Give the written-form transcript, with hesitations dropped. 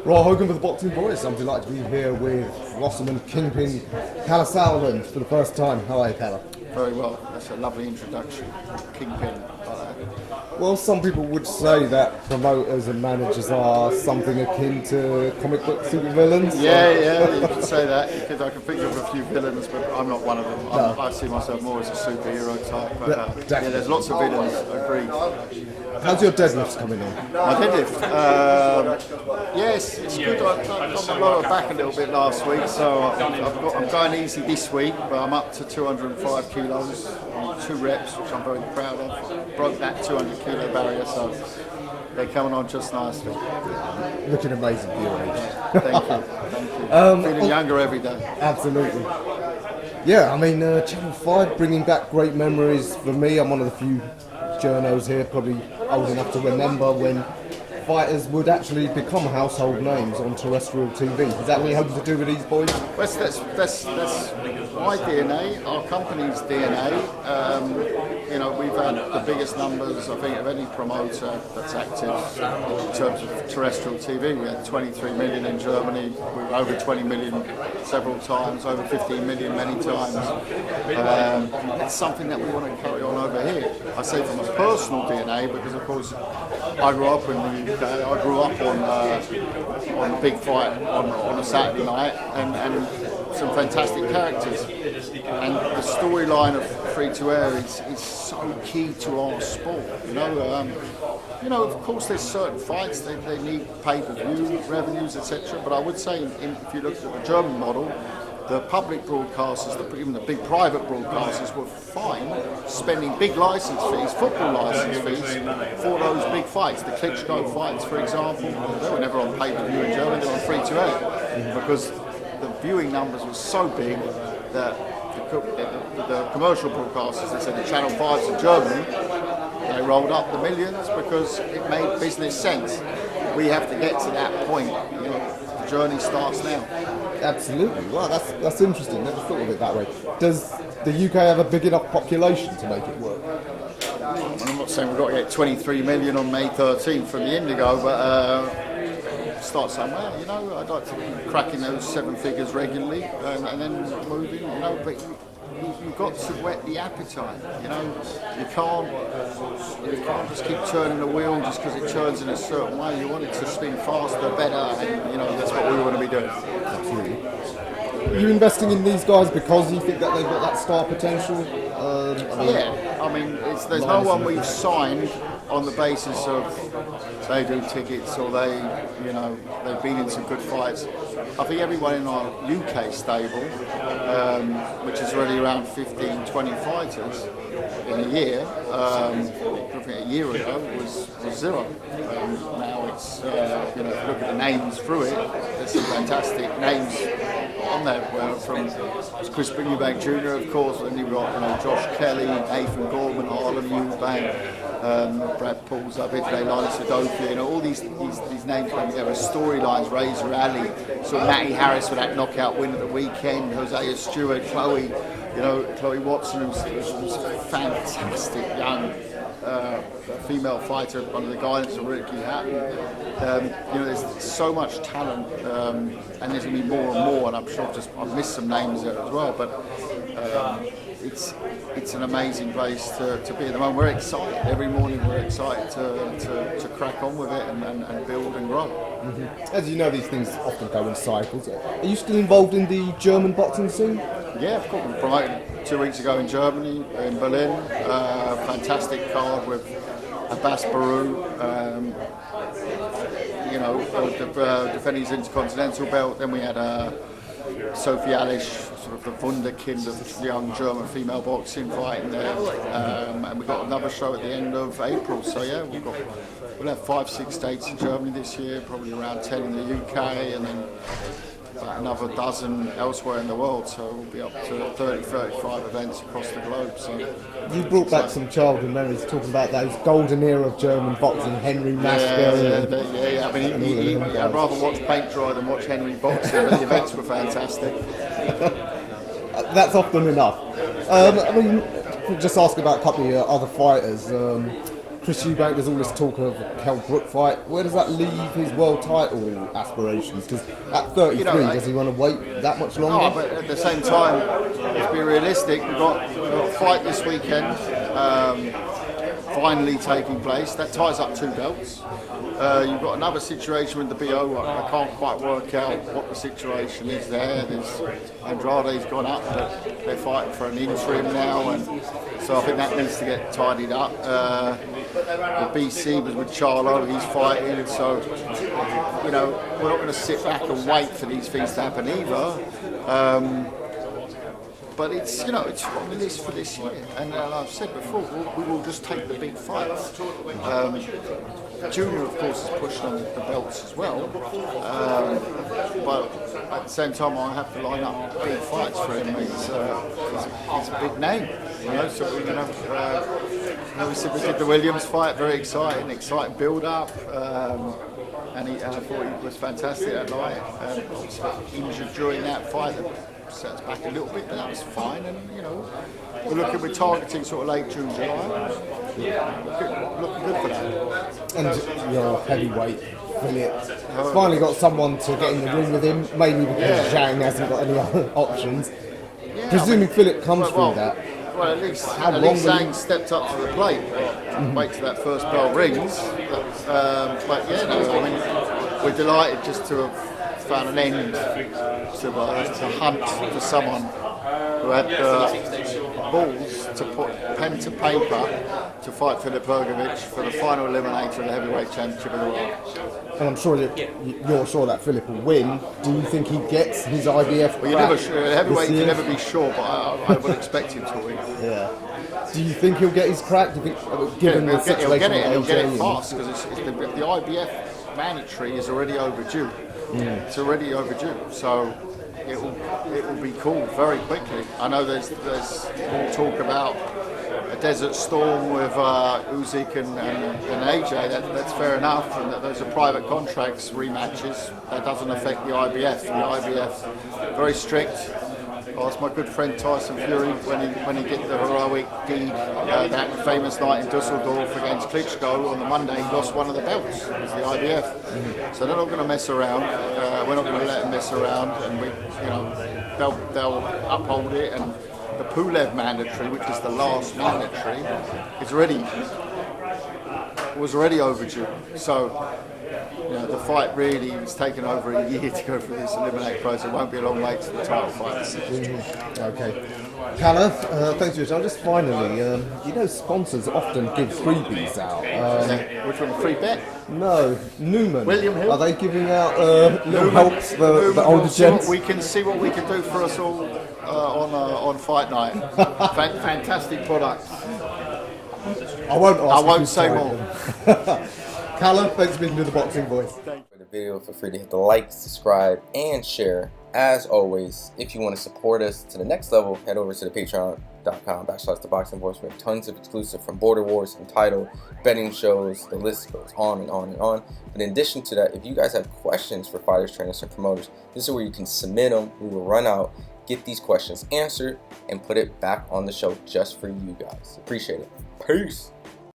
Roy Hogan for the Boxing Voice. I'm delighted to be here with Rossman Kingpin Kalle Sauerland for the first time. How are you, Kalle? Very well. That's a lovely introduction. Kingpin. Well, some people would say that promoters and managers are something akin to comic book supervillains. Yeah, you could say that. Because I can think of a few villains, but I'm not one of them. I see myself more as a superhero type. But, yeah, there's lots of villains. Agreed. How's your deadlifts coming on? My deadlift? Yes, it's good. I got my lower back a little bit last week, so I'm going easy this week, but I'm up to 205 kilos, 2 reps, which I'm very proud of. Broke that 200 kilo barrier, so they're coming on just nicely. Looking amazing for your age. Thank you. Feeling younger every day. Absolutely. Yeah, I mean, Channel 5 bringing back great memories for me. I'm one of the few journos here, probably old enough to remember when fighters would actually become household names on terrestrial TV. Is that what you hoping to do with these boys? That's my DNA, our company's DNA. We've had the biggest numbers, I think, of any promoter that's active in terms of terrestrial TV. We had 23 million in Germany, we were over 20 million several times, over 15 million many times. It's something that we want to carry on over here. I say from a personal DNA because, of course, I grew up in the UK. I grew up on a big fight on a Saturday night and some fantastic characters. And the storyline of free-to-air is so key to our sport. Of course, there's certain fights they need pay-per-view revenues, etc. But I would say, if you look at the German model, the public broadcasters, even the big private broadcasters, were fine spending big license fees, football license fees, for those big fights. The Klitschko fights, for example, they were never on pay-per-view in Germany, they were on free-to-air because the viewing numbers were so big that the commercial broadcasters, they said the Channel 5s in Germany, they rolled up the millions because it made business sense. We have to get to that point. The journey starts now. Absolutely. Well, that's interesting. Never thought of it that way. Does the UK have a big enough population to make it work? I'm not saying we've got to get 23 million on May 13th from the Indigo, but start somewhere. I'd like to be cracking those 7 figures regularly and then moving. But you've got to whet the appetite. You can't just keep turning the wheel just because it turns in a certain way. You want it to spin faster, better, and that's what we want to be doing. Absolutely. Are you investing in these guys because you think that they've got that star potential? There's no one we've signed on the basis of they do tickets or they've been in some good fights. I think everyone in our UK stable, which is already around 15, 20 fighters in a year, I think a year ago was 0. Now it's, look at the names through it, there's some fantastic names on there, from Chris Eubank Jr., of course, and you've got Josh Kelly, Nathan Gorman, Harlem Eubank, Brad Paul's Abidle, Lila Sadofi, all these names coming together, storylines, Razor Ali, so Matty Harris with that knockout win at the weekend, Hosea Stewart, Chloe Watson, who's a fantastic young female fighter under the guidance of Ricky Hatton. There's so much talent, and there's going to be more and more, and I'm sure I've missed some names there as well, but it's an amazing place to be at the moment. We're excited. Every morning we're excited to crack on with it and build and grow. Mm-hmm. As you know, these things often go in cycles. Are you still involved in the German boxing scene? Yeah, of course. We promoted 2 weeks ago in Germany, in Berlin. Fantastic card with Abbas Baru, defending his Intercontinental belt. Then we had Sophie Alish, sort of the wunderkind of young German female boxing, fighting there. And we've got another show at the end of April. So yeah, we'll have 5-6 dates in Germany this year, probably around 10 in the UK, and then another dozen elsewhere in the world, so we'll be up to 30-35 events across the globe. So you brought back some childhood memories, talking about those golden era of German boxing, Henry Maschke. Yeah. I mean, I'd rather watch paint dry than watch Henry boxing, but the events were fantastic. That's often enough. Just ask about a couple of other fighters. Chris Eubank, there's all this talk of Kell Brook fight. Where does that leave his world title aspirations? Because at 33, does he want to wait that much longer? Oh, but at the same time, let's be realistic. We've got a fight this weekend, finally taking place. That ties up 2 belts. You've got another situation with the BO. I can't quite work out what the situation is there. Andrade's gone up, but they're fighting for an interim now, and so I think that needs to get tidied up. The BC was with Charlo, he's fighting, so we're not going to sit back and wait for these things to happen either. But it's it's on the list for this year, and I've said before, we will just take the big fights. Junior, of course, is pushing on the belts as well, but at the same time, I have to line up big fights for him. He's a big name, So we said we did the Williams fight, very exciting build-up. And I thought he was fantastic that night. Obviously got injured during that fight, that set us back a little bit, but that was fine. And we're targeting sort of late June, July. Looking good for that. And your heavyweight, Philip, finally got someone to get in the ring with him. Maybe because Zhang hasn't got any other options. Presuming Philip comes through that. Well, at least Zhang stepped up to the plate. Wait till that first bell rings. But we're delighted just to have found an end to the hunt for someone who had the balls to put pen to paper to fight Filip Bergovic for the final eliminator of the heavyweight championship of the world. And I'm sure you're sure that Philip will win. Do you think he gets his IBF? Well, heavyweight can never be sure, but I would expect him to win. Yeah. Do you think he'll get his crack? Do you think, given the situation, he'll get it fast because the IBF mandatory is already overdue. It's already overdue, so it will be called very quickly. I know there's more talk about a Desert Storm with Usyk and AJ. That's fair enough, and that those are private contracts, rematches. That doesn't affect the IBF. The IBF very strict. I asked my good friend Tyson Fury when he did the heroic deed that famous night in Dusseldorf against Klitschko on the Monday. He lost one of the belts. It was the IBF. So they're not going to mess around. We're not going to let them mess around, and they'll uphold it. And the Pulev mandatory, which is the last mandatory, was already overdue. So. The fight really is taking over a year to go through this eliminate process. It won't be a long wait to the title fights. Okay. Kalle, thanks for your time. Just finally, sponsors often give freebies out. Which one, a free bet? No, Newman. William Hill. Are they giving out little helps for the older gents? We can see what we can do for us all on fight night. Fantastic product. I won't say more. Kalle, thanks for being with the Boxing Voice. For the video, feel free to hit the like, subscribe, and share. As always, if you want to support us to the next level, head over to the patreon.com/ThaBoxingVoice. We have tons of exclusive from Border Wars, from title, betting shows, the list goes on and on and on. But in addition to that, if you guys have questions for fighters, trainers, and promoters, this is where you can submit them. We will run out, get these questions answered, and put it back on the show just for you guys. Appreciate it. Peace.